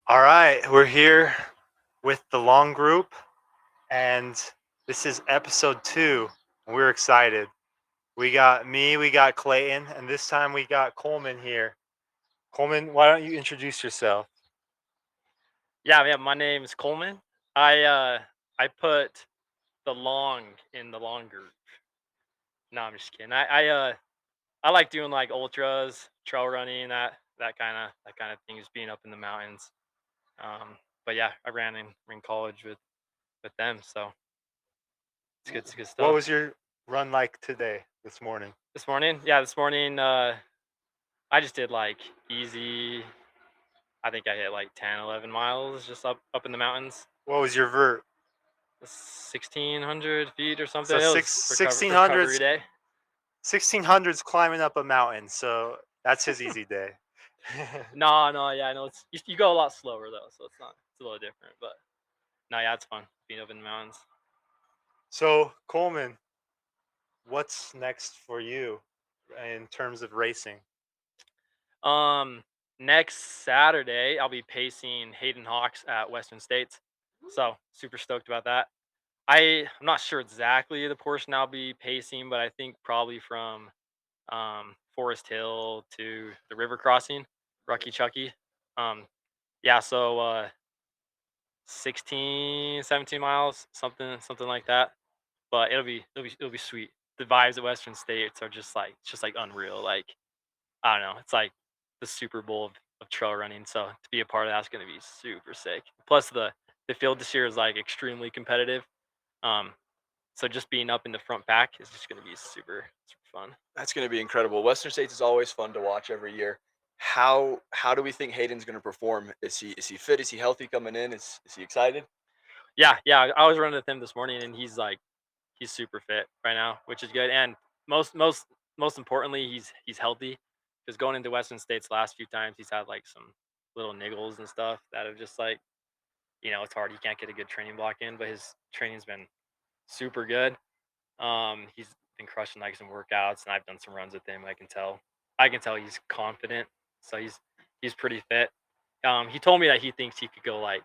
All right, we're here with the long group, and this is episode 2. We're excited. We got me, we got Clayton, and this time we got Coleman here. Coleman, why don't you introduce yourself? Yeah. My name's Coleman. I put the long in the long group. No, I'm just kidding. I like doing like ultras, trail running, that kind of thing, just being up in the mountains. But yeah, I ran in college with them, so it's good What stuff. was your run like today, this morning? This morning, I just did like easy. I think I hit like 10, 11 miles just up in the mountains. What was your vert? 1,600 feet or something. So It six, was recovery 1600s, day. 1600s climbing up a mountain, so that's his easy day. No, yeah, I know you go a lot slower though, so it's a little different. But no, yeah, it's fun being up in the mountains. So, Coleman, what's next for you in terms of racing? Um, Next Saturday I'll be pacing Hayden Hawks at Western States, so super stoked about that. I'm not sure exactly the portion I'll be pacing, but I think probably from Forest Hill to the river crossing, Rucky Chucky. Um, yeah, so 16, 17 miles, something like that. But it'll be sweet. The vibes at Western States are just like unreal. Like I don't know, it's like the Super Bowl of trail running. So to be a part of that's gonna be super sick. Plus the field this year is like extremely competitive. Um, so just being up in the front pack is just gonna be super fun. That's going to be incredible. Western States is always fun to watch every year. How do we think Hayden's going to perform? Is he fit? Is he healthy coming in? Is he excited? Yeah. I was running with him this morning, and he's super fit right now, which is good. And most most most importantly, he's healthy. Because going into Western States last few times, he's had like some little niggles and stuff that have just like it's hard. You can't get a good training block in, but his training's been super good. He's been crushing like some workouts, and I've done some runs with him. I can tell he's confident, so he's pretty fit. He told me that he thinks he could go like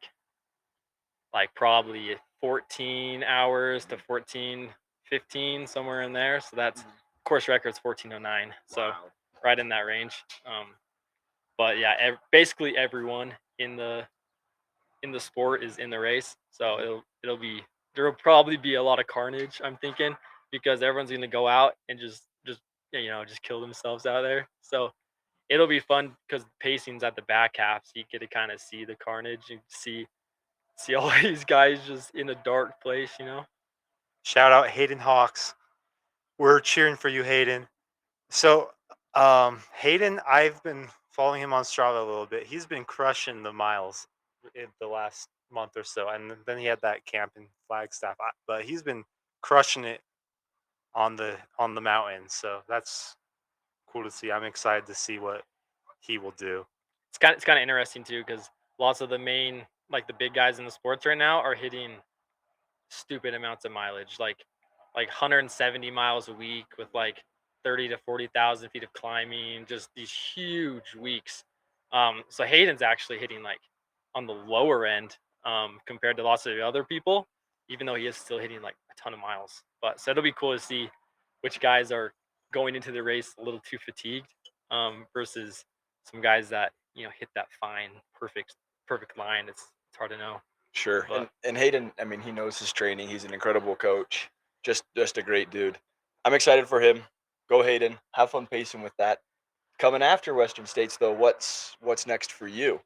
probably 14 hours to 14:15 somewhere in there. So that's Mhm. course record's 14:09. So Wow. right in that range. But yeah, basically everyone in the sport is in the race. So Mhm. there'll probably be a lot of carnage, I'm thinking, because everyone's gonna go out and just kill themselves out there. So it'll be fun because pacing's at the back half, so you get to kind of see the carnage and see all these guys just in a dark place. Shout out Hayden Hawks. We're cheering for you, Hayden. So, Hayden, I've been following him on Strava a little bit. He's been crushing the miles in the last month or so, and then he had that camp in Flagstaff. But he's been crushing it on the mountain. So that's cool to see. I'm excited to see what he will do. It's kind of interesting too because lots of the main like the big guys in the sports right now are hitting stupid amounts of mileage, like 170 miles a week with like 30 to 40,000 feet of climbing, just these huge weeks. So Hayden's actually hitting like on the lower end compared to lots of the other people, even though he is still hitting like a ton of miles. But so it'll be cool to see which guys are going into the race a little too fatigued versus some guys that hit that fine, perfect line. It's hard to know, Sure. but And Hayden, I mean, he knows his training. He's an incredible coach. Just a great dude. I'm excited for him. Go Hayden. Have fun pacing with that. Coming after Western States though, what's next for you?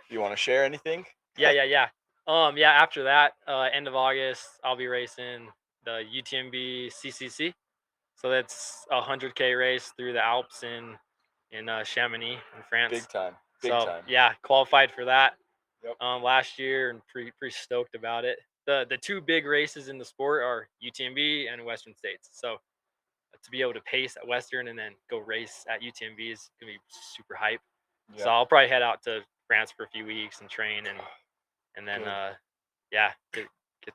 You want to share anything? Yeah. Yeah. After that, end of August, I'll be racing the UTMB CCC. So that's a 100K race through the Alps in Chamonix in France. Big time. Big So time. yeah, qualified for that Yep. last year and pretty stoked about it. The two big races in the sport are UTMB and Western States. So to be able to pace at Western and then go race at UTMB is gonna be super hype. So Yeah. I'll probably head out to France for a few weeks and train and then Good. yeah, get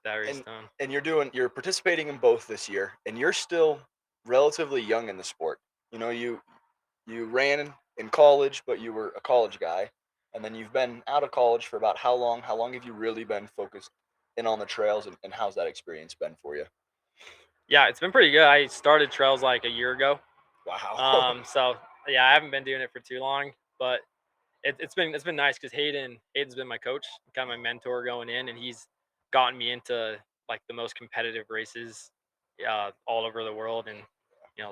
that race And done. you're participating in both this year, and you're still relatively young in the sport. You know, you ran in college, but you were a college guy. and then you've been out of college for about how long? How long have you really been focused in on the trails, and how's that experience been for you? Yeah, it's been pretty good. I started trails like a year ago. Wow. So yeah, I haven't been doing it for too long, but it's been nice because Hayden's been my coach, kind of my mentor going in, and he's gotten me into like the most competitive races, all over the world, and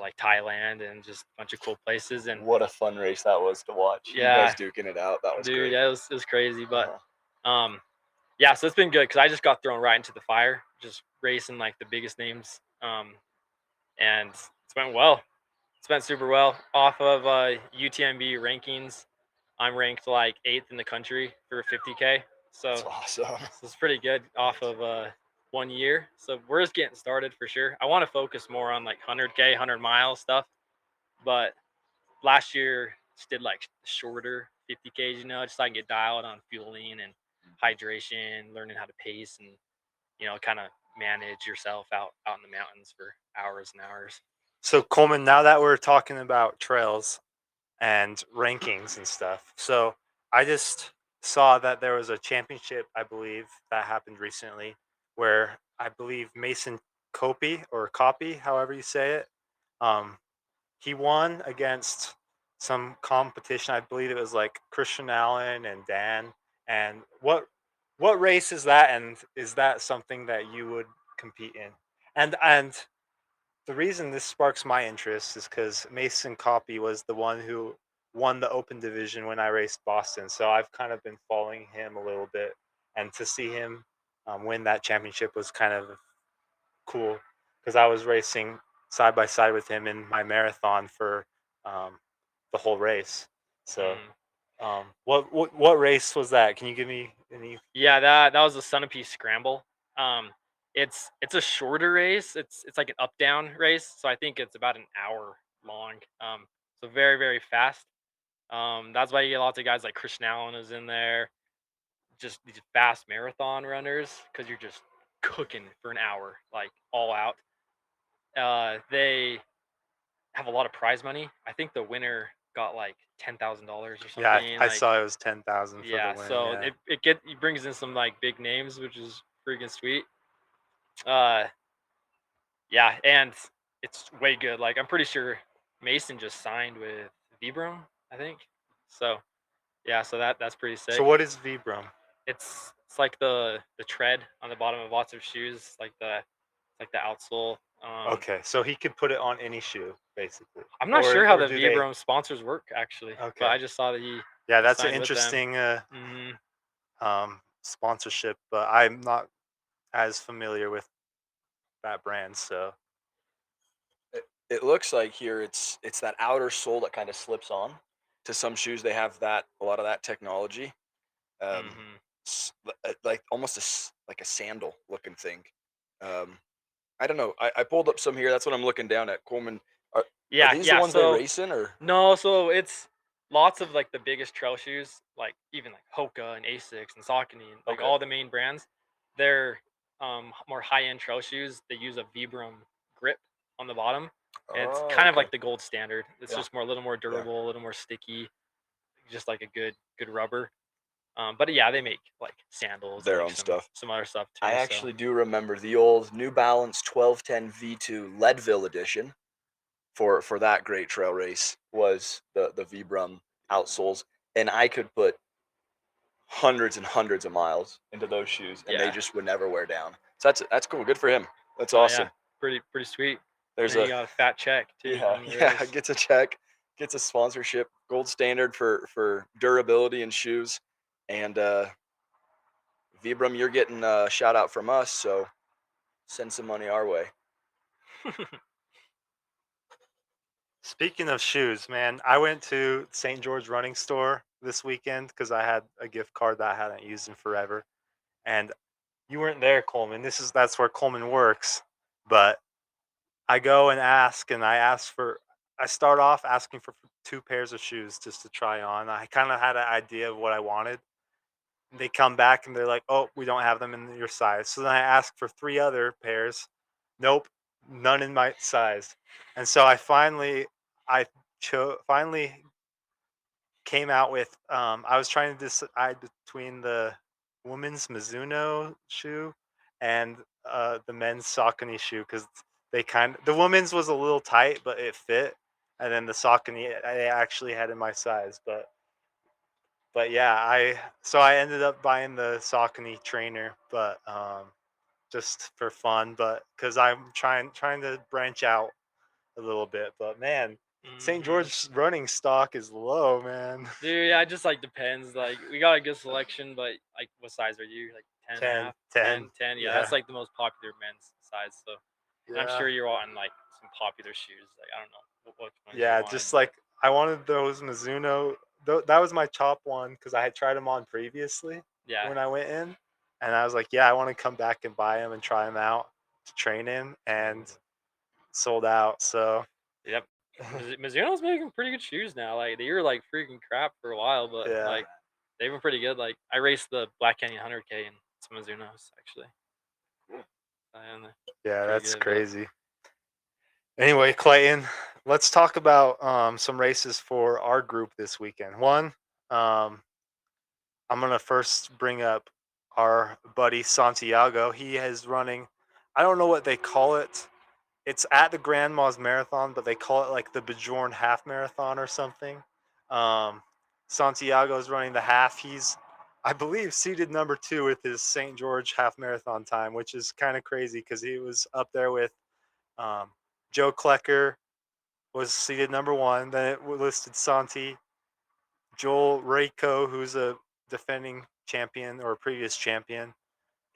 like Thailand and just a bunch of cool places. And What a fun race that was to watch. You guys yeah, duking it out. That was dude, great. yeah, it was crazy, but Uh-huh. um, yeah, so it's been good because I just got thrown right into the fire, just racing like the biggest names, and it's went well. It's went super well. Off of UTMB rankings, I'm ranked like 8th in the country for 50K. That's So, awesome. so it's pretty good off of 1 year. So we're just getting started for sure. I want to focus more on like 100K, 100-mile stuff. But last year just did like shorter 50Ks, just so I can get dialed on fueling and hydration, learning how to pace and, kind of manage yourself out in the mountains for hours and hours. So Coleman, now that we're talking about trails and rankings and stuff, so I just saw that there was a championship, I believe, that happened recently, where I believe Mason Copy, however you say it, um, he won against some competition. I believe it was like Christian Allen and Dan. And what race is that? And is that something that you would compete in? And the reason this sparks my interest is because Mason Copy was the one who won the open division when I raced Boston. So I've kind of been following him a little bit, and to see him win that championship was kind of cool because I was racing side by side with him in my marathon for um, the whole race. So, Mm. what race was that? Can you give me any? Yeah, that was a Sunapee Scramble. Um, it's a shorter race. It's like an up down race, so I think it's about an hour long. So very very fast. That's why you get lots of guys like Christian Allen is in there, just these fast marathon runners, because you're just cooking for an hour, like all out. They have a lot of prize money. I think the winner got like $10,000 or Yeah, something. I Like, saw it was 10,000 for the yeah, win. so Yeah. it brings in some like big names, which is freaking sweet. Uh, yeah, and it's way good. Like I'm pretty sure Mason just signed with Vibram, I think. So yeah, so that's pretty So sick. what is Vibram? It's like the tread on the bottom of lots of shoes, like the outsole. Okay, so he could put it on any shoe, basically, I'm not sure how or the do they? Vibram sponsors work actually, but Okay, I just saw that yeah, he that's an signed with them. interesting Hmm. sponsorship, but I'm not as familiar with that brand. So It looks like here it's that outer sole that kind of slips on. To some shoes, they have that a lot of that technology. Um, Hmm. like almost like a sandal looking thing. Um, I don't know. I pulled up some here. That's what I'm looking down at. Coleman, are Yeah, these the yeah. ones they So race in, or no, so it's lots of like the biggest trail shoes, like even like Hoka and Asics and Saucony, and like okay? all the main brands. They're more high end trail shoes. They use a Vibram grip on the bottom, and it's Oh, kind of okay. like the gold standard. It's Yeah, just a little more yeah. durable, a little more sticky, just like a good rubber. But yeah, they make like sandals and Their like own some stuff. some other stuff I too. So actually do remember the old New Balance 1210 V2 Leadville edition for that great trail race was the Vibram outsoles, and I could put hundreds and hundreds of miles into those shoes, and they yeah, just would never wear down. So that's cool. Good for him. That's oh yeah, awesome. pretty sweet. And There's then you a got a fat check too yeah, from the yeah, race. gets a check, gets a sponsorship, gold standard for durability and shoes, and Vibram, you're getting a shout out from us, so send some money our way. speaking of shoes, man, I went to St. George Running Store this weekend because I had a gift card that I hadn't used in forever, and you weren't there, Coleman. That's where Coleman works, but I go and ask, and I start off asking for two pairs of shoes just to try on. I kind of had an idea of what I wanted. They come back and they're like, "Oh, we don't have them in your size." So then I ask for three other pairs. Nope, none in my size. And so I finally came out with I was trying to decide between the women's Mizuno shoe and the men's Saucony shoe because the women's was a little tight but it fit, and then the Saucony I actually had in my size, but yeah, I ended up buying the Saucony trainer, but just for fun, but because I'm trying to branch out a little bit. But man, St. Mhm. George's running stock is low, man. Dude, yeah, it just like depends. Like we got a good selection, but like what size are you? Like 10 and a 10, half? 10. 10? Yeah, that's Yeah, like the most popular men's size. So, and I'm yeah, sure you're on like some popular shoes. Like I don't know what ones you yeah. wanted, Just but like I wanted those Mizuno. That was my top one because I had tried them on previously yeah, when I went in, and I was like, yeah, I want to come back and buy them and try them out to train in, and sold out. So yep. Mizuno's making pretty good shoes now. Like they were like freaking crap for a while, but yeah, like they've been pretty good. Like I raced the Black Canyon 100K in some Mizuno's actually. And they're yeah. pretty That's good, but crazy. Anyway, Clayton, let's talk about some races for our group this weekend. One, um, I'm gonna first bring up our buddy Santiago. He is running. I don't know what they call it. It's at the Grandma's Marathon, but they call it like the Bjorn Half Marathon or something. Um, Santiago is running the half. He's, I believe, seated number 2 with his St. George Half Marathon time, which is kind of crazy because he was up there with um, Joe Klecker was seated number 1. Then it listed Santi, Joel Rayco, who's a defending champion or previous champion,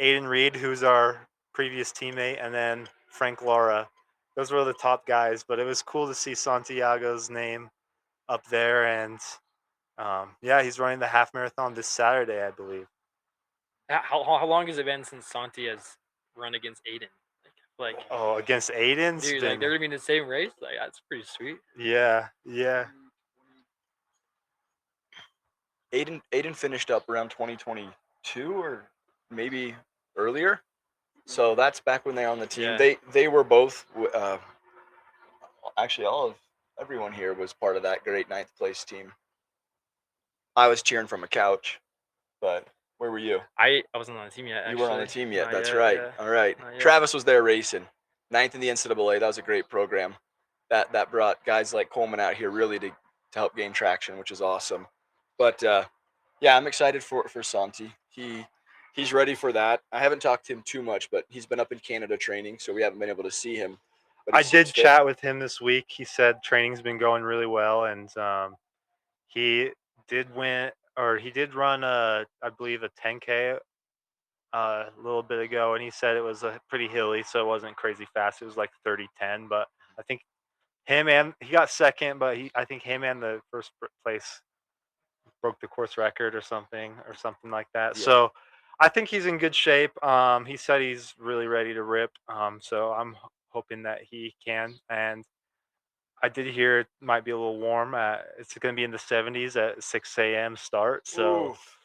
Aiden Reed, who's our previous teammate, and then Frank Lara. Those were the top guys, but it was cool to see Santiago's name up there. And yeah, he's running the half marathon this Saturday, I believe. how long has it been since Santi has run against Aiden? Like Oh, against Aiden's dude, like been, they're gonna be in the same race. Like that's pretty sweet. yeah, yeah. Aiden finished up around 2022 or maybe earlier. So that's back when they were on the team. Yeah. They were both actually all of everyone here was part of that great ninth place team. I was cheering from a couch, but where were you? I wasn't on the team yet. You weren't on Actually, the team yet. not That's yet. right. Yeah, All right. not yet. Travis was there racing. Ninth in the NCAA. That was a great program. That brought guys like Coleman out here really to help gain traction, which is awesome. But yeah, I'm excited for Santi. He's ready for that. I haven't talked to him too much, but he's been up in Canada training, so we haven't been able to see him. But he I seems did fit. chat with him this week. He said training's been going really well, and he did win, or he did run I believe a 10K a little bit ago, and he said it was pretty hilly, so it wasn't crazy fast. It was like 30-10, but I think him and he got second, but I think him and the first place broke the course record or something like that. Yeah. So I think he's in good shape. He said he's really ready to rip. So I'm hoping that he can. And I did hear it might be a little warm. It's going to be in the 70s at 6 a.m. start. So Oof.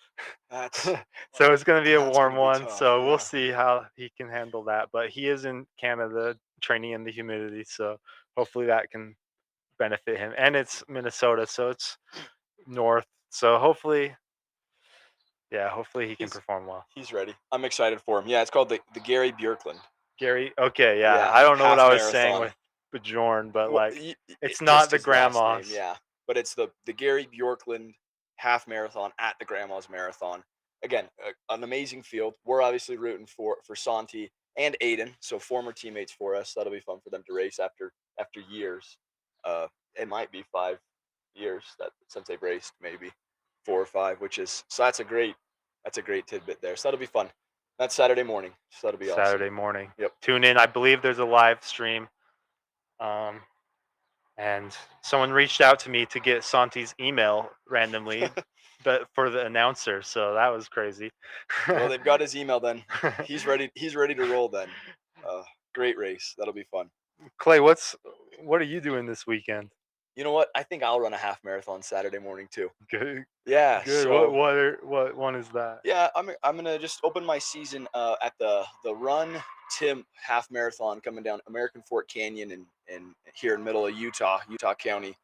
That's so it's going to be a that's warm gonna be one. tough. So we'll Yeah. see how he can handle that. But he is in Canada training in the humidity. So hopefully that can benefit him. And it's Minnesota. So it's north. So hopefully, yeah, hopefully he can He's perform well. he's ready. I'm excited for him. Yeah, it's called the Gary Bjorklund. Gary, okay, yeah. Yeah, I don't know what half I was saying marathon. with Bjorn, but Well, like it's not just the his last name, grandma's. yeah. But it's the Gary Bjorklund half marathon at the Grandma's Marathon. Again, an amazing field. We're obviously rooting for Santi and Aiden, so former teammates for us. That'll be fun for them to race after years. It might be 5 years that since they've raced, maybe 4 or 5, which is so that's a great tidbit there. So that'll be fun. That's Saturday morning. So that'll be awesome. Saturday morning. Yep. Tune in. I believe there's a live stream. And someone reached out to me to get Santi's email randomly, but for the announcer. So that was crazy. Well, they've got his email then. He's ready. He's ready to roll then. Great race. That'll be fun. Clay, what are you doing this weekend? You know what? I think I'll run a half marathon Saturday morning too. Good. Yeah. Good. So What one is that? yeah, I'm gonna just open my season at the Run Tim half marathon coming down American Fort Canyon and here in middle of Utah County.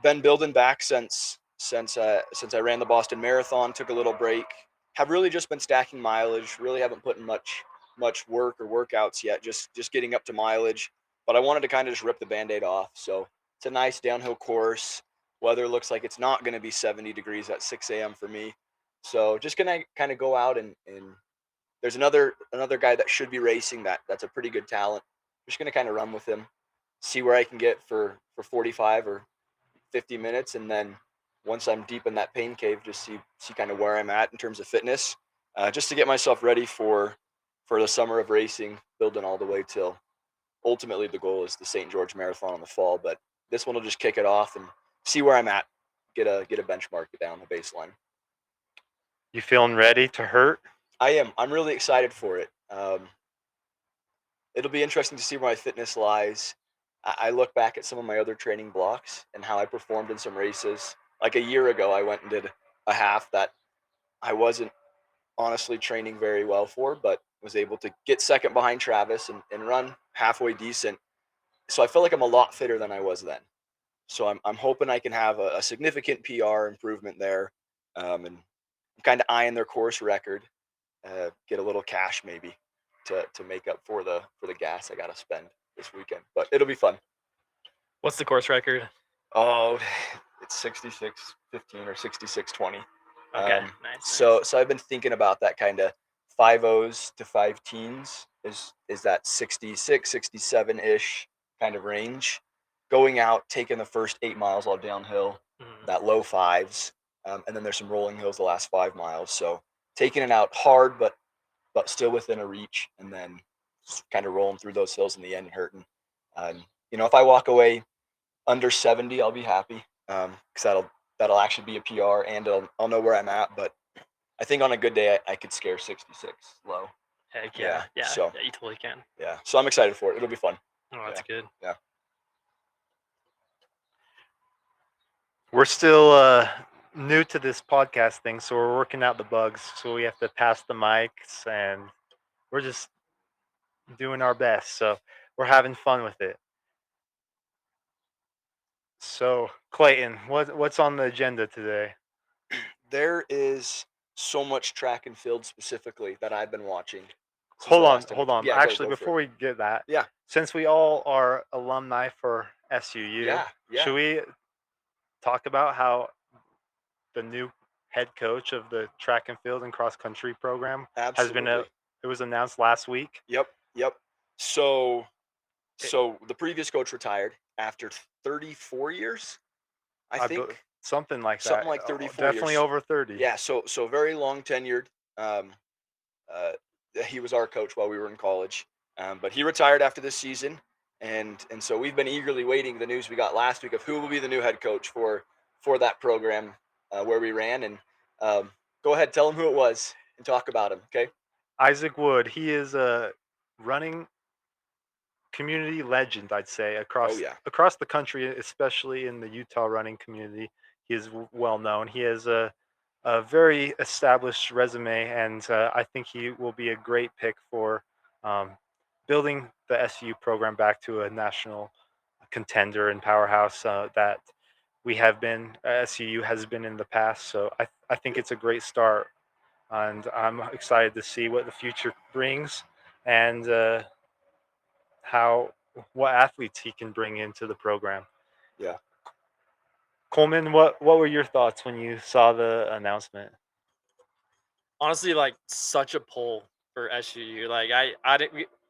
been building back since I ran the Boston Marathon, took a little break. Have really just been stacking mileage. Really haven't put in much work or workouts yet. Just getting up to mileage. But I wanted to kind of just rip the Band-Aid off. So it's a nice downhill course. Weather looks like it's not going to be 70 degrees at 6 a.m. for me. So just gonna kind of go out and there's another guy that should be racing that's a pretty good talent. Just gonna kind of run with him, see where I can get for 45 or 50 minutes, and then once I'm deep in that pain cave, just see kind of where I'm at in terms of fitness, just to get myself ready for the summer of racing, building all the way till ultimately the goal is the St. George Marathon in the fall. But this one will just kick it off and see where I'm at, get a benchmark down the baseline. You feeling ready to hurt? I am. I'm really excited for it. It'll be interesting to see where my fitness lies. I look back at some of my other training blocks and how I performed in some races. Like a year ago, I went and did a half that I wasn't honestly training very well for, but was able to get second behind Travis and run halfway decent. So I feel like I'm a lot fitter than I was then. So I'm hoping I can have a significant PR improvement there, and I'm kind of eyeing their course record, get a little cash maybe to make up for the gas I got to spend this weekend. But it'll be fun. What's the course record? Oh, it's 66:15 or 66:20. Okay, nice. So I've been thinking about that kind of 5 O's to 5 teens is that 66, 67 ish kind of range. Going out, taking the first 8 miles all downhill, that low fives, and then there's some rolling hills the last 5 miles. So taking it out hard, but still within a reach, and then kind of rolling through those hills in the end and hurting. If I walk away under 70, I'll be happy, because that'll actually be a PR, and I'll know where I'm at. But I think on a good day, I could scare 66 low. Heck Yeah, yeah, so- yeah, you totally can. Yeah, so I'm excited for it. It'll be fun. Oh, that's good. Yeah. We're still new to this podcast thing, so we're working out the bugs. So we have to pass the mics, and we're just doing our best. So we're having fun with it. So Clayton, what's on the agenda today? There is so much track and field specifically that I've been watching. since Hold the on, last time. hold on. Yeah, Actually, go for before it. we get that, Yeah. since we all are alumni for SUU, Yeah, should we talk about how the new head coach of the track and field and cross country program has been absolutely. it was announced last week? Yep. So the previous coach retired after 34 years, I be- think. something like that. Something like 34 Definitely years. over 30. Yeah, so very long tenured. Um, he was our coach while we were in college, but he retired after this season, and so we've been eagerly waiting the news we got last week of who will be the new head coach for that program, where we ran. And go ahead, tell him who it was and talk about him. Okay. Isaac Wood, he is a running community legend, I'd say, Oh yeah. across the country, especially in the Utah running community. He is well known. He has a very established resume, and I think he will be a great pick for um, building the SU program back to a national contender and powerhouse that we have been, SUU has been in the past. So I think it's a great start, and I'm excited to see what the future brings, and how what athletes he can bring into the program. Yeah. Coleman, what were your thoughts when you saw the announcement? Honestly, like such a pull for SUU. Like I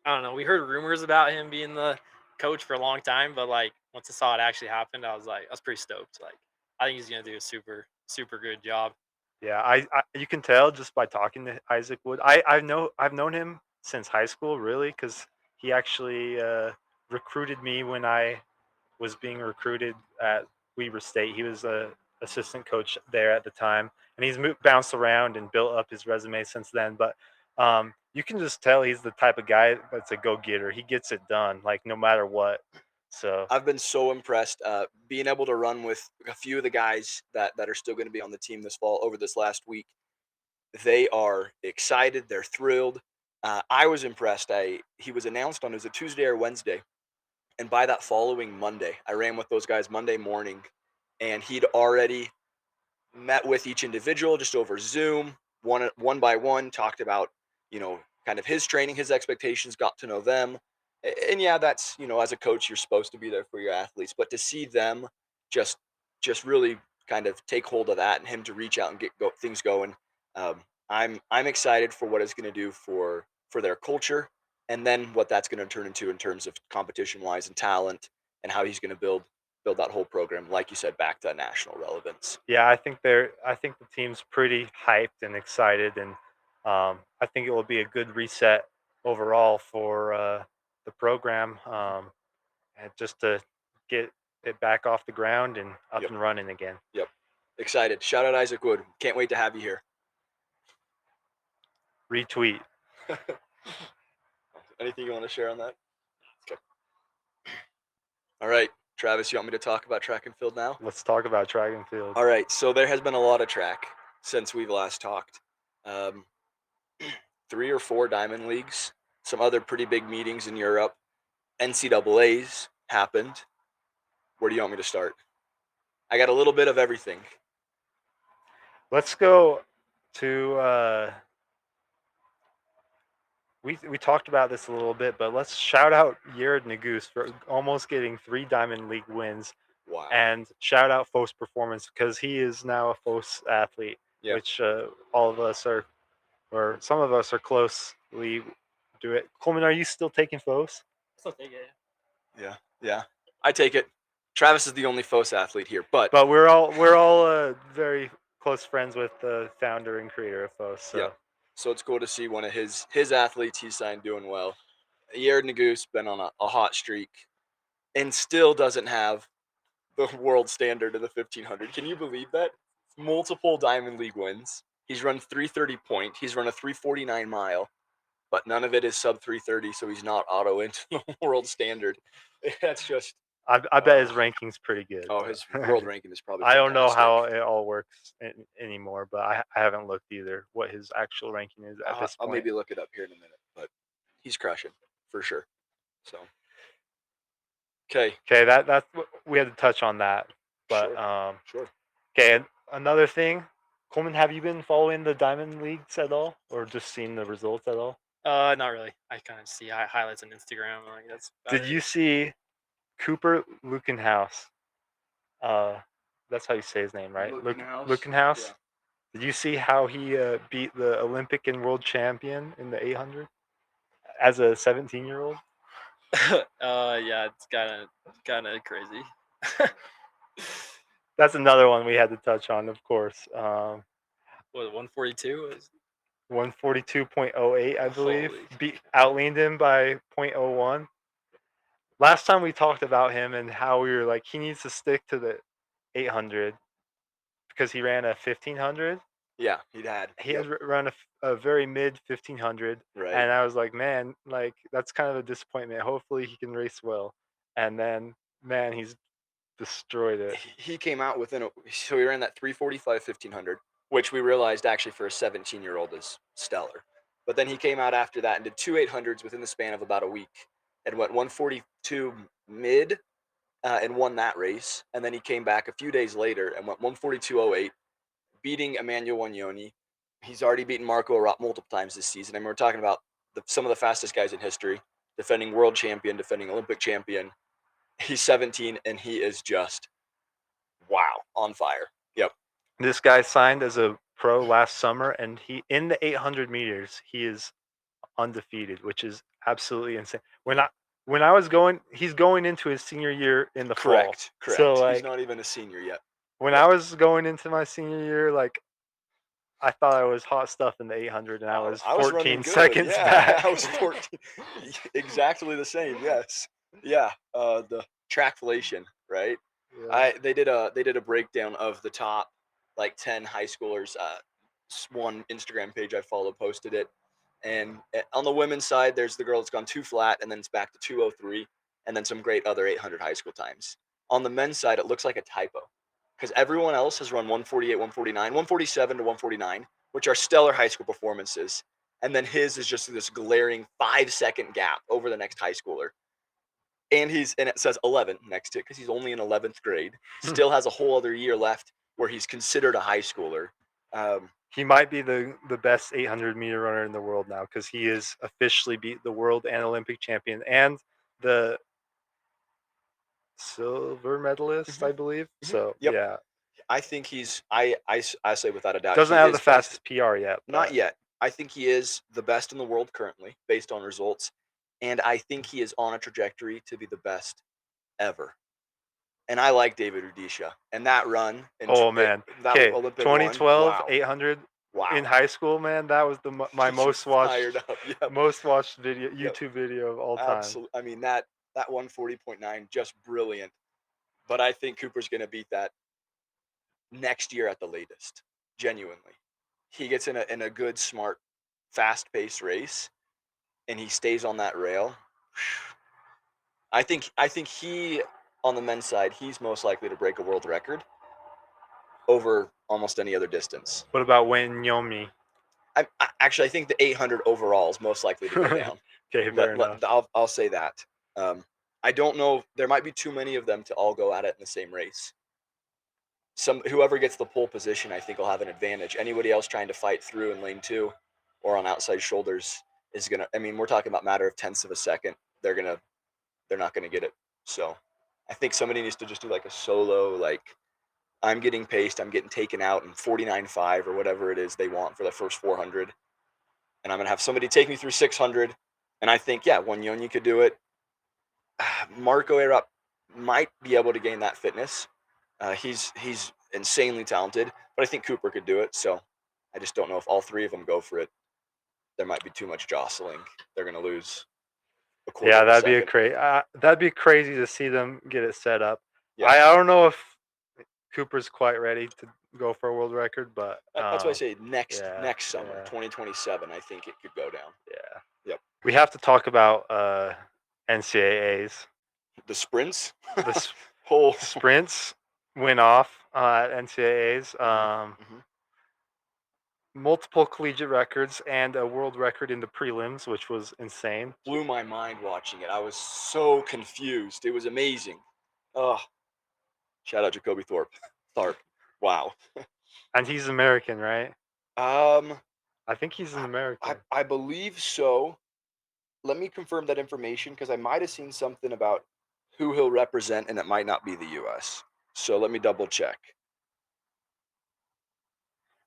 don't know. We heard rumors about him being the coach for a long time, but like once I saw it actually happened, I was pretty stoked. Like I think he's gonna do a super good job. Yeah, I you can tell just by talking to Isaac Wood. I've known him since high school, really, because he actually recruited me when I was being recruited at Weber State. He was a assistant coach there at the time, and he's bounced around and built up his resume since then. But you can just tell he's the type of guy that's a go getter. He gets it done, like no matter what. So I've been so impressed, being able to run with a few of the guys that are still going to be on the team this fall over this last week. They are excited. They're thrilled. I was impressed. He was announced on, it was a Tuesday or Wednesday, and by that following Monday, I ran with those guys Monday morning, and he'd already met with each individual just over Zoom, one by one, talked about, kind of his training, his expectations, got to know them. And yeah, that's, as a coach, you're supposed to be there for your athletes, but to see them just just really kind of take hold of that and him to reach out and things going. Um, I'm excited for what it's going to do for their culture, and then what that's going to turn into in terms of competition wise and talent, and how he's going to build that whole program, like you said, back to national relevance. Yeah, I think the team's pretty hyped and excited, and I think it will be a good reset overall for the program, and just to get it back off the ground and up Yep. and running again. Yep. Excited. Shout out Isaac Wood. Can't wait to have you here. Retweet. Anything you want to share on that? Okay. All right, Travis, you want me to talk about track and field now? Let's talk about track and field. All right, so there has been a lot of track since we've last talked. 3 or 4 diamond leagues, some other pretty big meetings in Europe. NCAA's happened. Where do you want me to start? I got a little bit of everything. Let's go to we talked about this a little bit, but let's shout out Jared Nagus for almost getting 3 Diamond League wins, Wow. and shout out Fos Performance because he is now a Fos athlete, Yep. which all of us are, or some of us are closely do it. Coleman, are you still taking Fos? Still take it. Yeah. I take it. Travis is the only FOS athlete here, but But we're all very close friends with the founder and creator of Fos. So. Yeah. So it's cool to see one of his athletes he signed doing well. Jared Nagus been on a hot streak and still doesn't have the world standard of the 1500. Can you believe that? Multiple Diamond League wins. He's run 330 point. He's run a 349 mile, but none of it is sub 330, so he's not auto into the world standard. That's just. I bet his ranking's pretty good. Oh, his world ranking is probably. I don't know how fantastic. it all works anymore, but I haven't looked either what his actual ranking is at this I'll point. maybe look it up here in a minute, but he's crushing for sure. So. Okay, that's what we had to touch on that. But sure. Okay, and another thing, Coleman, have you been following the Diamond Leagues at all, or just seen the results at all? Not really. I kind of see highlights on Instagram. Like that's. Did you see Cooper Lukenhaus? That's how you say his name, right? Lukenhaus. Yeah. Did you see how he beat the Olympic and world champion in the 800 as a 17-year-old? Yeah, it's kind of crazy. That's another one we had to touch on, of course. What 142 is? 142.08, I believe. Holy. Outleaned him by 0.01. Last time we talked about him and how we were like, he needs to stick to the 800 because he ran a 1500. Yeah, he had run a very mid 1500, right. And I was like, man, like that's kind of a disappointment. Hopefully he can race well. And then, man, he's destroyed it. He came out so he ran that 345 1500, which we realized actually for a 17-year-old is stellar. But then he came out after that and did 2 800s within the span of about a week and went 142 mid and won that race. And then he came back a few days later and went 142.08, beating Emmanuel Wanyoni. He's already beaten Marco Arap multiple times this season. I mean, we're talking about some of the fastest guys in history, defending world champion, defending Olympic champion. He's 17 and he is just, wow, on fire. Yep. This guy signed as a pro last summer, and he in the 800 meters he is undefeated, which is absolutely insane. When I was going, he's going into his senior year in the fall. Correct. So like, he's not even a senior yet. When I was going into my senior year, like I thought I was hot stuff in the 800, and I was 14 seconds back. I was 14. Exactly the same. Yes. Yeah. The trackflation, right? Yeah. They did a breakdown of the top like 10 high schoolers. One Instagram page I follow posted it, and on the women's side, there's the girl that's gone 2 flat, and then it's back to 203, and then some great other 800 high school times. On the men's side, it looks like a typo, because everyone else has run 148, 149, 147 to 149, which are stellar high school performances. And then his is just this glaring 5-second gap over the next high schooler. and it says 11 next to it because he's only in 11th grade. Still has a whole other year left where he's considered a high schooler. He might be the best 800-meter runner in the world now because he is officially beat the world and Olympic champion and the silver medalist, I believe. So Yep. yeah, I think he's I say without a doubt doesn't he have is the fastest PR yet. Not But yet. I think he is the best in the world currently based on results, and I think he is on a trajectory to be the best ever. And I like David Rudisha and that run in oh man, that okay, Olympic 2012 wow. 800 Wow. in high school, man. That was my Gets you most watched fired up. Yep. most watched video Yep. YouTube video of all time. Absolutely. I mean that 140.9 just brilliant. But I think Cooper's going to beat that next year at the latest. Genuinely. He gets in a good, smart, fast-paced race and he stays on that rail. I think he on the men's side, he's most likely to break a world record over almost any other distance. What about Wayne Yomi? Actually, I think the 800 overall is most likely to go down. Okay, fair enough. I'll say that. I don't know. There might be too many of them to all go at it in the same race. Whoever gets the pole position, I think, will have an advantage. Anybody else trying to fight through in lane 2 or on outside shoulders is gonna. I mean, we're talking about matter of tenths of a second. They're not gonna get it. So, I think somebody needs to just do like a solo, like I'm getting paced, I'm getting taken out in 49.5 or whatever it is they want for the first 400, and I'm gonna have somebody take me through 600. And I think, yeah, Wanyonyi could do it. Marco Arap might be able to gain that fitness. He's insanely talented, but I think Cooper could do it. So I just don't know if all three of them go for it. There might be too much jostling. They're going to lose a quarter Yeah, of a that'd be crazy to see them get it set up. Yeah. I don't know if Cooper's quite ready to go for a world record, but That's why I say next summer, yeah. 2027, I think it could go down. Yeah. Yep. We have to talk about NCAAs. The sprints? The Whole sprints went off at NCAAs. Multiple collegiate records and a world record in the prelims, which was insane. Blew my mind watching it. I was so confused. It was amazing. Oh, shout out Jacoby Tharp. Wow. And he's American, right? I think he's an American. I believe so. Let me confirm that information because I might have seen something about who he'll represent, and it might not be the U.S. So let me double check.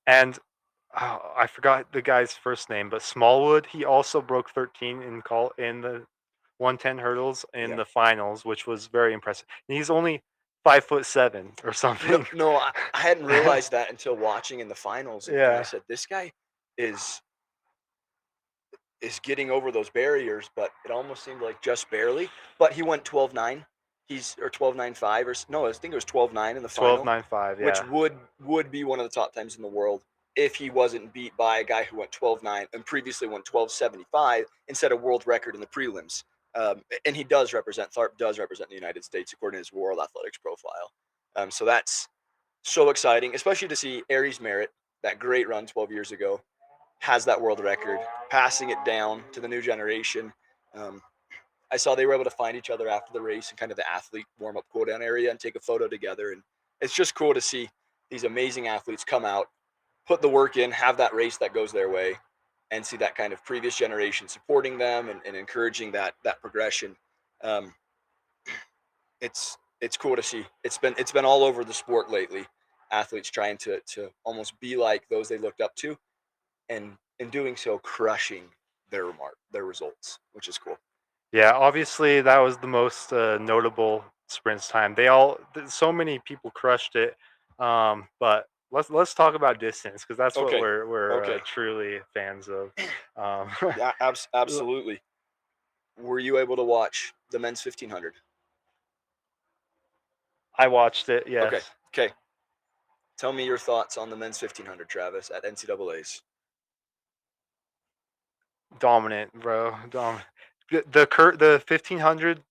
And I forgot the guy's first name, but Smallwood, he also broke 13 in the 110 hurdles in the finals, which was very impressive. And he's only 5'7" or something. No, I hadn't realized that until watching in the finals. And I said, this guy is getting over those barriers, but it almost seemed like just barely. But he went 12.9. Or 12.95 or no, I think it was 12.9 in the final. 12.95, yeah. Which would be one of the top times in the world if he wasn't beat by a guy who went 12.9 and previously won 12.75 and set a world record in the prelims. And Tharp does represent the United States according to his World Athletics profile. So that's so exciting, especially to see Aries Merritt, that great run 12 years ago, has that world record, passing it down to the new generation. I saw they were able to find each other after the race in kind of the athlete warm-up cool-down area and take a photo together. And it's just cool to see these amazing athletes come out, put the work in, have that race that goes their way, and see that kind of previous generation supporting them and encouraging that progression. It's cool to see. It's been all over the sport lately. Athletes trying to almost be like those they looked up to, and in doing so, crushing their results, which is cool. Yeah, obviously that was the most notable sprints time. So many people crushed it, but let's talk about distance because that's what we're truly fans of. Yeah, absolutely. Were you able to watch the men's 1500? I watched it. Yes. Okay. Tell me your thoughts on the men's 1500, Travis, at NCAA's. Dominant, bro. Dominant. The 1500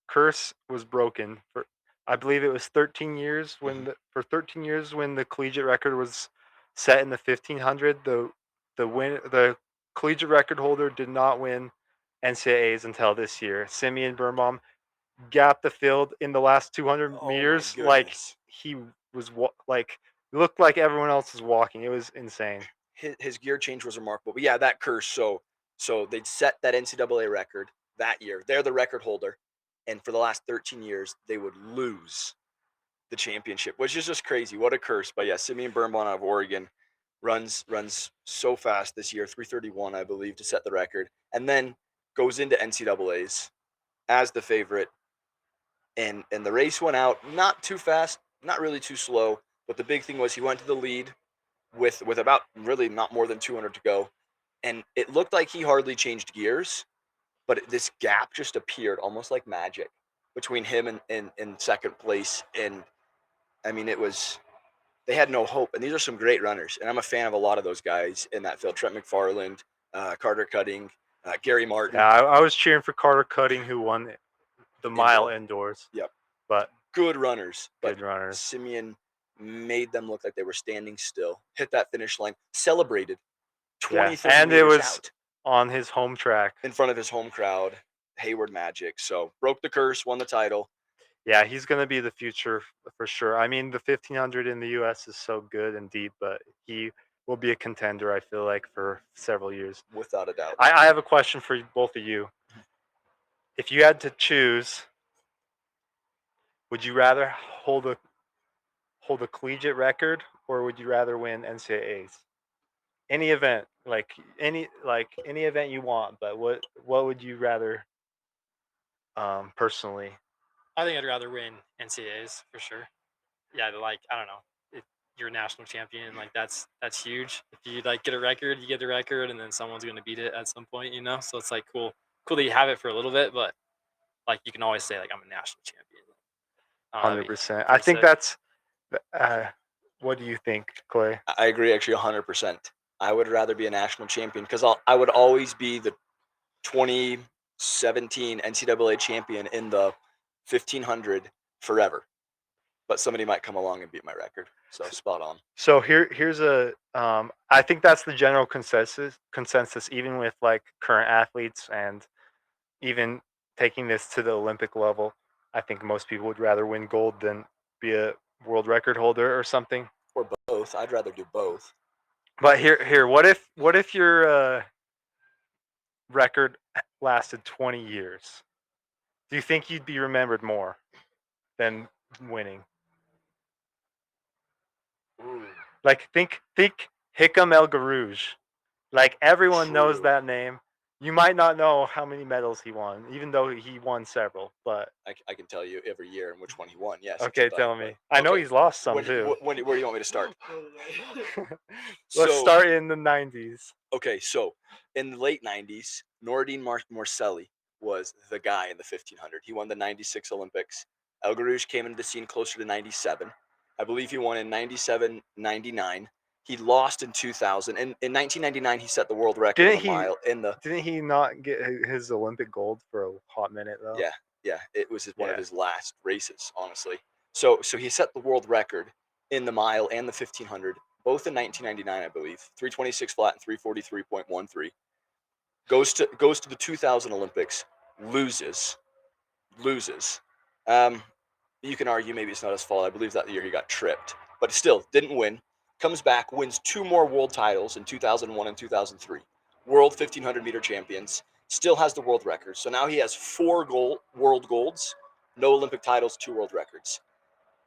curse was broken for, I believe it was 13 years when for 13 years when the collegiate record was set in the 1500. The collegiate record holder did not win NCAAs until this year. Simeon Birnbaum gap the field in the last 200 Oh my meters like goodness. he was like looked like everyone else was walking. It was insane. His gear change was remarkable. But yeah, that curse. So they'd set that NCAA record that year. They're the record holder, and for the last 13 years, they would lose the championship, which is just crazy. What a curse! But yeah, Simeon Birnbaum out of Oregon runs so fast this year, 3:31, I believe, to set the record, and then goes into NCAA's as the favorite. And the race went out not too fast, not really too slow, but the big thing was he went to the lead with about really not more than 200 to go, and it looked like he hardly changed gears, but this gap just appeared almost like magic between him and second place. And I mean, it was they had no hope. And these are some great runners, and I'm a fan of a lot of those guys in that field: Trent McFarland, Carter Cutting, Gary Martin. Yeah, I was cheering for Carter Cutting, who won the mile indoors. Yep, But good runners. But good runners. Simeon made them look like they were standing still. Hit that finish line, celebrated 20, Yeah, 30 and it meters was out on his home track. in front of his home crowd. Hayward Magic. So broke the curse, won the title. Yeah, he's going to be the future for sure. I mean, the 1500 in the US is so good and deep, but he will be a contender, I feel like, for several years. Without a doubt. I have a question for both of you. If you had to choose, would you rather hold a collegiate record, or would you rather win NCAAs? Any event, like any event you want, but what would you rather personally? I think I'd rather win NCAAs for sure. Yeah, like I don't know. If you're a national champion, like that's huge. If you like get a record, you get the record, and then someone's gonna beat it at some point, you know. So it's like cool that you have it for a little bit, but like you can always say like I'm a national champion. That'd be 100%. I pretty think sick. that's what do you think, Clay? I agree actually 100%. I would rather be a national champion because I would always be the 2017 NCAA champion in the 1500 forever. But somebody might come along and beat my record. So spot on. So here's a I think that's the general consensus even with like current athletes and even taking this to the Olympic level. I think most people would rather win gold than be a world record holder or something. Or both. I'd rather do both. But here, what if your record lasted 20 years? Do you think you'd be remembered more than winning? Ooh, Like think Hickam El Garouge. Like everyone knows true. that name. You might not know how many medals he won, even though he won several. But I can tell you every year and which one he won. Yes. okay, tell me. I know he's lost some too. Where do you want me to start? Let's So start in the 90s. okay, so in the late 90s, Nordine Morcelli was the guy in the 1500. He won the 96 Olympics. El Garouche came into the scene closer to 97. I believe he won in 97, 99. He lost in 2000. And in 1999, he set the world record Didn't in the he? mile. Didn't he not get his Olympic gold for a hot minute though? Yeah, yeah, it was one of Yeah. his last races, honestly. So he set the world record in the mile and the 1500, both in 1999, I believe. 326 flat and 343.13. Goes to the 2000 Olympics, loses. Um, you can argue maybe it's not his fault. I believe that year he got tripped, but still didn't win. Comes back, wins two more world titles in 2001 and 2003. World 1500 meter champions. Still has the world record. So now he has four world golds, no Olympic titles, two world records.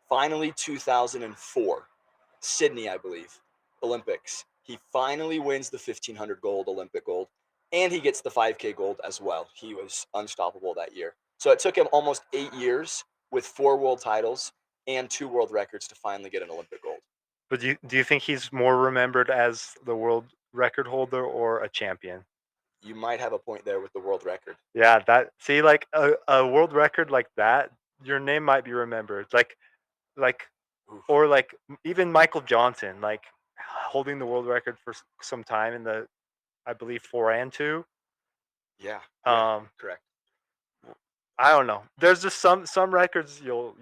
Finally, 2004, Sydney, I believe, Olympics. He finally wins the 1500 gold, Olympic gold, and he gets the 5K gold as well. He was unstoppable that year. So it took him almost 8 years with four world titles and two world records to finally get an Olympic gold. But do you think he's more remembered as the world record holder or a champion? You might have a point there with the world record. Yeah, like a world record like that, your name might be remembered. Like Oof. or like even Michael Johnson, like holding the world record for some time in the I believe 4 and 2. Yeah, correct. I don't know. There's just some records you'll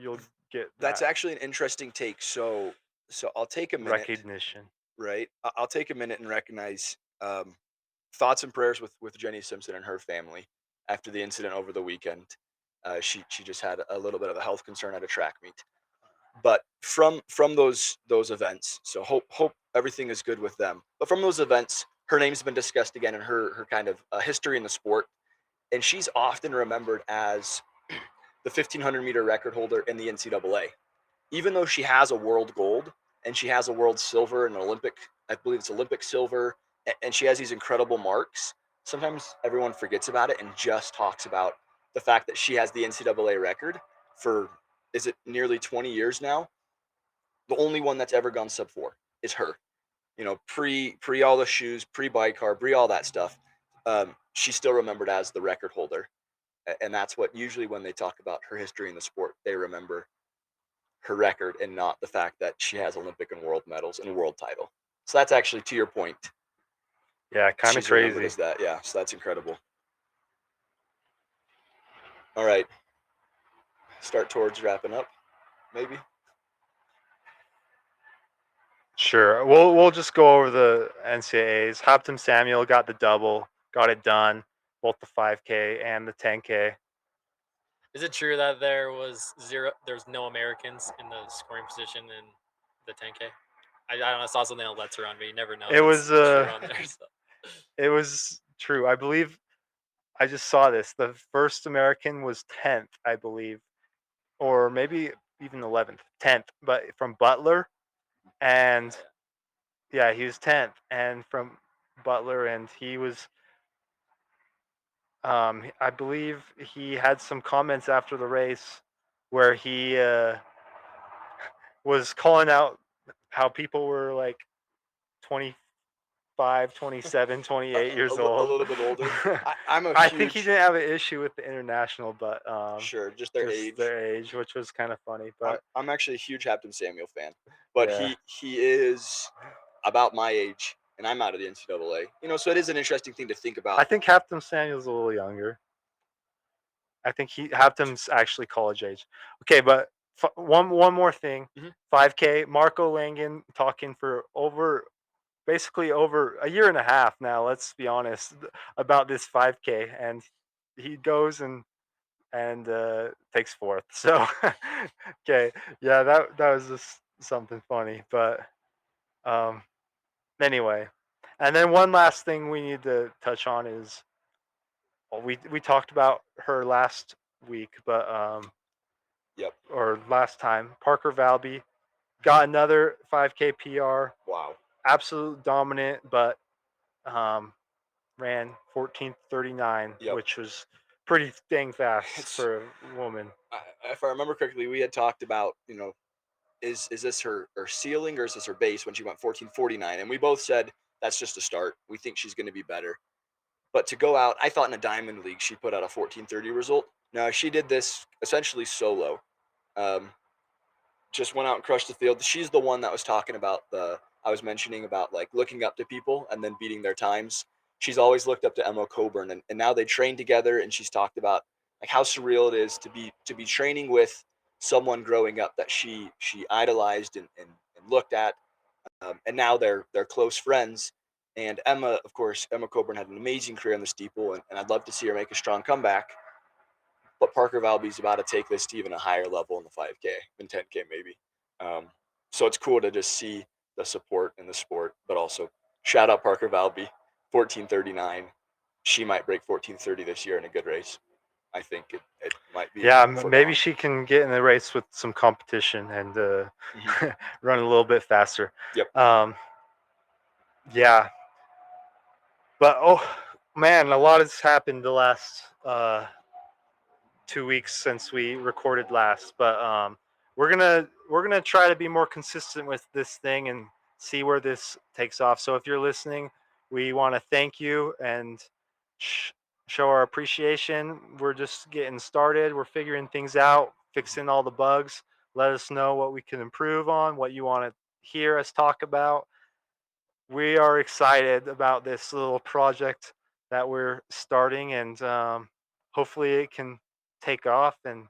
get That's that actually an interesting take. So I'll take a minute. recognition. Right? I'll take a minute and recognize thoughts and prayers with Jenny Simpson and her family after the incident over the weekend. She just had a little bit of a health concern at a track meet. But from those events, so hope everything is good with them. But from those events, her name's been discussed again in her kind of history in the sport, and she's often remembered as the 1500-meter record holder in the NCAA. Even though she has a world gold and she has a world silver and an Olympic, I believe it's Olympic silver, and she has these incredible marks, sometimes everyone forgets about it and just talks about the fact that she has the NCAA record for, is it nearly 20 years now? The only one that's ever gone sub 4 is her. You know, pre all the shoes, pre bike car, pre all that stuff. She's still remembered as the record holder, and that's what usually when they talk about her history in the sport, they remember her record and not the fact that she has Olympic and world medals and a world title. So that's actually, to your point, Yeah, kind of she's remembered crazy. as that. Yeah, so that's incredible. All right, start towards wrapping up, maybe. Sure. We'll just go over the NCAAs. Hopton Samuel got the double, got it done, both the 5K and the 10K. Is it true that there was no Americans in the scoring position in the 10K? I don't know. I saw something on Let's Run, but you never know It if it's was true on there. So. it was true. I believe I just saw this. The first American was 10th, I believe, or maybe even 11th, 10th, but from Butler, and yeah, he was 10th, and from Butler, and he was. I believe he had some comments after the race where he was calling out how people were like 25, 27, 28 years A old. little bit older. I'm a I think he huge, didn't have an issue with the international, but sure, just their just age. their age, which was kind of funny. But I'm actually a huge Hapton Samuel fan, but yeah, he is about my age, and I'm out of the NCAA. You know, so it is an interesting thing to think I about. think Hampton Samuel's a little younger. I think Hampton's actually college age. Okay, but one more thing. Mhm. 5K, Marco Langen talking for basically over a year and a half now, let's be honest, about this 5K, and he goes and takes fourth. So okay, yeah, that was just something funny, but um anyway. And then one last thing we need to touch on is, well, we talked about her last week, but Yep. or last time, Parker Valby got another 5K PR, Wow. absolute dominant, but um ran 14:39, Yep. which was pretty dang fast It's, for a woman. if I remember correctly, we had talked about, you know, is this her ceiling or is this her base when she went 14:49, and we both said that's just a start. We think she's going to be better. But to go out, I thought in a diamond league she put out a 14:30 result. No, she did this essentially solo. Um, just went out and crushed the field. She's the one that was talking about I was mentioning about like looking up to people and then beating their times. She's always looked up to Emma Coburn, and now they train together, and she's talked about like how surreal it is to be training with someone growing up that she idolized and looked at, and now they're close friends. And Emma, of course, Emma Coburn had an amazing career in the steeple, and I'd love to see her make a strong comeback. But Parker Valby's about to take this to even a higher level in the 5K and 10K maybe. Um, so it's cool to just see the support in the sport, but also shout out Parker Valby, 14:39. She might break 14:30 this year in a good race. I think it might be Yeah, maybe foregone. she can get in the race with some competition and Mm-hmm. run a little bit faster. Yep. Um, yeah, but oh man, a lot has happened the last 2 weeks since we recorded last. But we're gonna try to be more consistent with this thing and see where this takes off. So if you're listening, we want to thank you and sh- show our appreciation. We're just getting started. We're figuring things out, fixing all the bugs. Let us know what we can improve on, what you want to hear us talk about. We are excited about this little project that we're starting, and hopefully it can take off and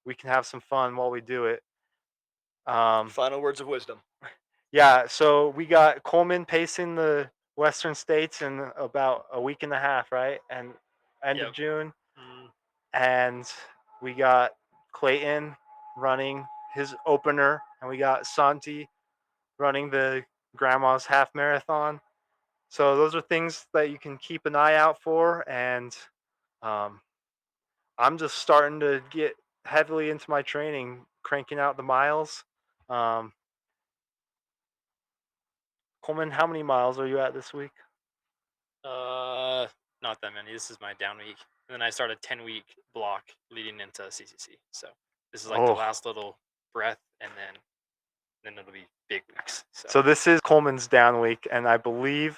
we can have some fun while we do it. Um, Final words of wisdom. yeah, so we got Coleman pacing the Western States in about a week and a half, right? And end of Yep. June. Mm. And we got Clayton running his opener, and we got Santi running the grandma's half marathon. So those are things that you can keep an eye out for, and um, I'm just starting to get heavily into my training, cranking out the miles. Um, Coleman, how many miles are you at this week? Not that many. This is my down week, and then I start a 10-week block leading into CCC. So this is like the Oh, last little breath, and then it'll be big weeks. so this is Coleman's down week, and I believe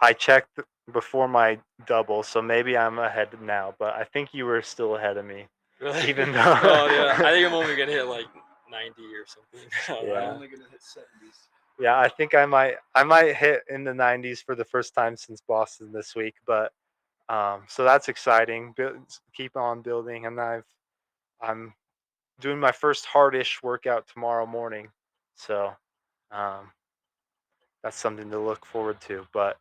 I checked before my double, so maybe I'm ahead now, but I think you were still ahead of me. Really? Even though No, yeah, I think I'm only gonna hit like 90 or something. Yeah. I'm only gonna hit 70s. Yeah, I think I might hit in the 90s for the first time since Boston this week, but so that's exciting. Keep on building, and I'm doing my first hardish workout tomorrow morning, so um, that's something to look forward to. But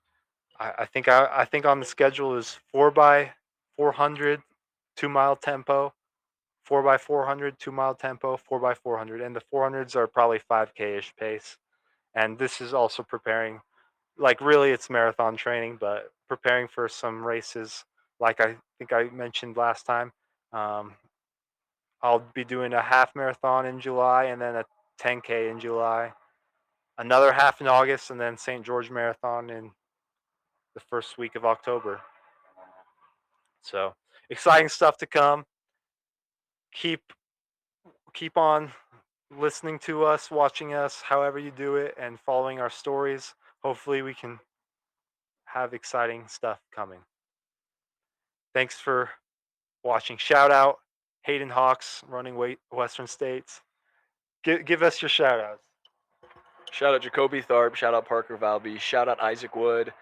I think on the schedule is 4x400, 2 mile tempo, 4x400, 2 mile tempo, 4x400, and the 400s are probably 5K ish pace. And this is also preparing, like really it's marathon training, but preparing for some races. Like I think I mentioned last time, um, I'll be doing a half marathon in July and then a 10K in July, another half in August, and then St. George Marathon in the first week of October. So exciting stuff to come. Keep keep on listening to us, watching us, however you do it, and following our stories. Hopefully, we can have exciting stuff coming. Thanks for watching. Shout out Hayden Hawks running Western States. Give us your shout outs. Shout out Jacoby Tharp. Shout out Parker Valby. Shout out Isaac Wood.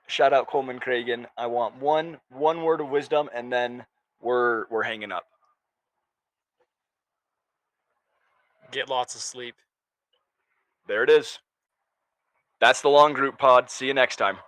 Shout out Coleman Cragun. I want one word of wisdom, and then we're hanging up. Get lots of sleep. There it is. That's the Long Group Pod. See you next time.